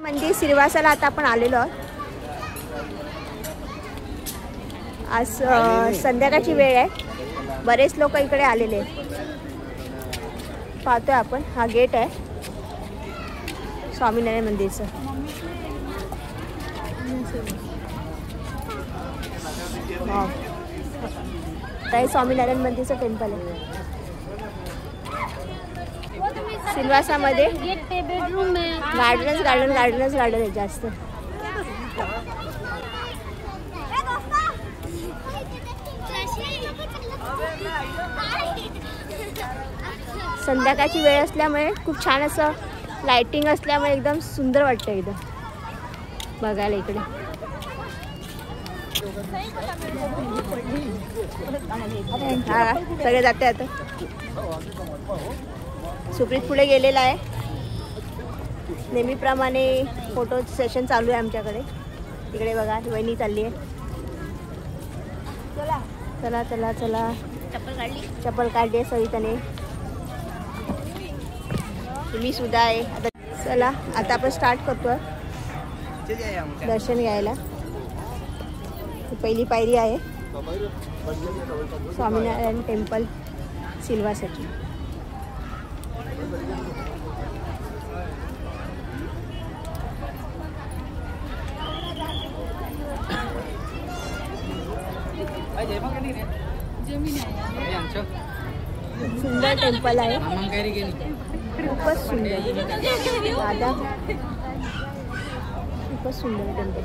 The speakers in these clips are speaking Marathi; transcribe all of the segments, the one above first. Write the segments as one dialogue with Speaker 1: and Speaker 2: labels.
Speaker 1: मंदिर सिल्वासाला आता आपण आलेलो आहोत। आज संध्याकाळची वेळ आहे, बरेच लोक इकडे आलेले आहेत। पाहतोय आपण, हा गेट आहे स्वामीनारायण मंदिरचं। हे स्वामीनारायण मंदिरचं टेम्पल आहे सिल्वासामध्ये। गार्डनच आहे जास्त। संध्याकाळची वेळ असल्यामुळे खूप छान असं लाइटिंग असल्यामुळे एकदम सुंदर वाटतं एकदम बघायला इकडे। हा सगळे जाते आता। सुप्रीत पुढे गेलेला आहे, नेहमीप्रमाणे फोटो सेशन चालू आहे आमच्याकडे। इकडे बघा वहिनी चालली आहे। चला चला चला, चप्पल काढली आहे सविताने, मी सुद्धा आहे। आता चला, आता आपण स्टार्ट करतोय दर्शन घ्यायला। पहिली पायरी आहे स्वामीनारायण टेम्पल सिल्वासाची। सुंदर टेम्पल आहे, खूपच सुंदर दादा, खूपच सुंदर टेम्पल।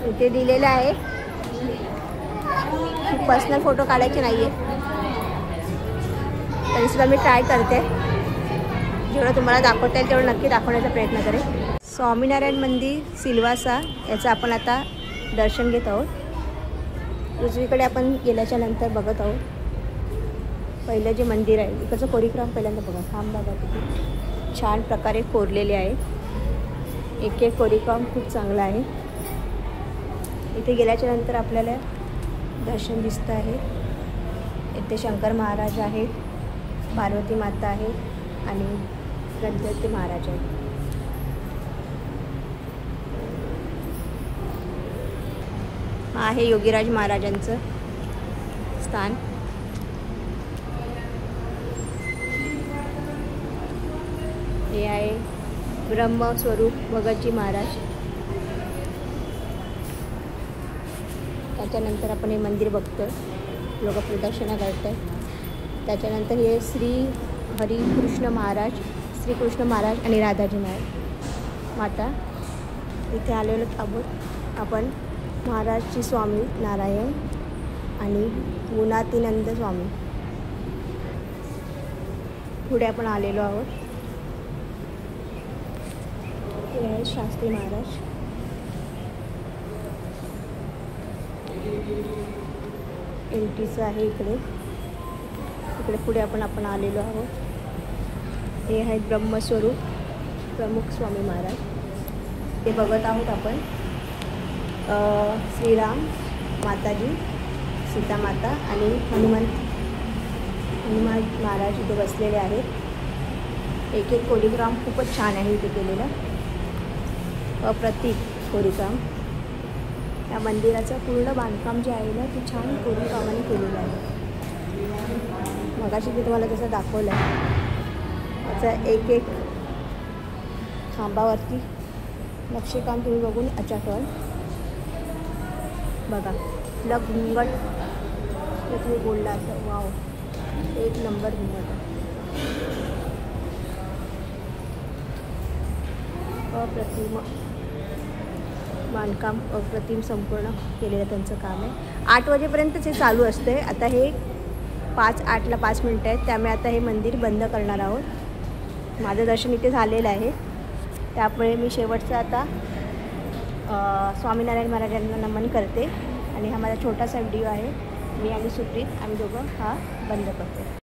Speaker 1: इथे दिलेलं आहे पर्सनल फोटो काढायचे नाहीये, तरी सुद्धा मी ट्राय करते। जेवढं तुम्हाला दाखवता येईल तेवढं नक्की दाखवण्याचा प्रयत्न करेन। स्वामीनारायण मंदिर सिल्वासा याचं आपण आता दर्शन घेत आहोत। उजवीकडे आपण गेल्याच्या नंतर बघत आहोत पहिलं जे मंदिर आहे, इकडचं कोरीक्रम पहिल्यांदा बघा। थांब बघा, किती छान प्रकारे कोरलेले आहे, एक एक कोरीक्रम खूप चांगला आहे। इथे गेल्याच्या नंतर आपल्याला दर्शन दिसतं आहे। इथे शंकर महाराज आहेत, पार्वती माता आहे आणि गणपती महाराज आहेत। हा आहे योगीराज महाराजांचं स्थान। हे आहे ब्रह्मस्वरूप भगतजी महाराज। त्याच्यानंतर आपण हे मंदिर बघतोय, लोक प्रदक्षिणा करत आहेत। त्याच्यानंतर हे श्री हरिकृष्ण महाराज, श्रीकृष्ण महाराज आणि राधाजी महाराज माता। इथे आलेलो आहोत आपण महाराजची स्वामी नारायण आणि गुणातीनंद स्वामी। पुढे आपण आलेलो आहोत, हे आहे शास्त्री महाराज। एंट्रीचं आहे इकडे। इकडे पुढे आपण आलेलो आहोत, हे आहेत ब्रह्मस्वरूप प्रमुख स्वामी महाराज। ते बघत आहोत आपण श्रीराम माताजी, सीता माता आणि हनुमान महाराज इथे बसलेले आहेत। एक एक कोरीक्रम खूपच छान आहे इथे केलेला, अप्रतिम कोरीक्रम। या मंदिराचं पूर्ण बांधकाम जे आहे ना, ते छान कोरीवकामाने केलेलं आहे। मगाशी मी तुम्हाला जसं दाखवलं आहे, त्याचं एक एक खांबावरती नक्षीकाम तुम्ही बघून अचाट व्हाल। बघा घुंगट ते तुम्ही बोलला असं, वाव एक नंबर घुंगट आहे, अप्रतिम बांधकाम, अप्रतिम संपूर्ण केलेलं त्यांचं काम आहे। 8 वाजेपर्यंतच हे चालू असते। आता हे 5:08ला 5 मिनटं आहेत, त्यामुळे आता हे मंदिर बंद करणार आहोत। माझं दर्शन इथे झालेलं आहे, त्यामुळे मी शेवटचं आता स्वामीनारायण महाराजांना नमन करते। आणि हा माझा छोटासा व्हिडिओ आहे, मी आणि सुप्रीत आम्ही दोघं हा बंद करतो।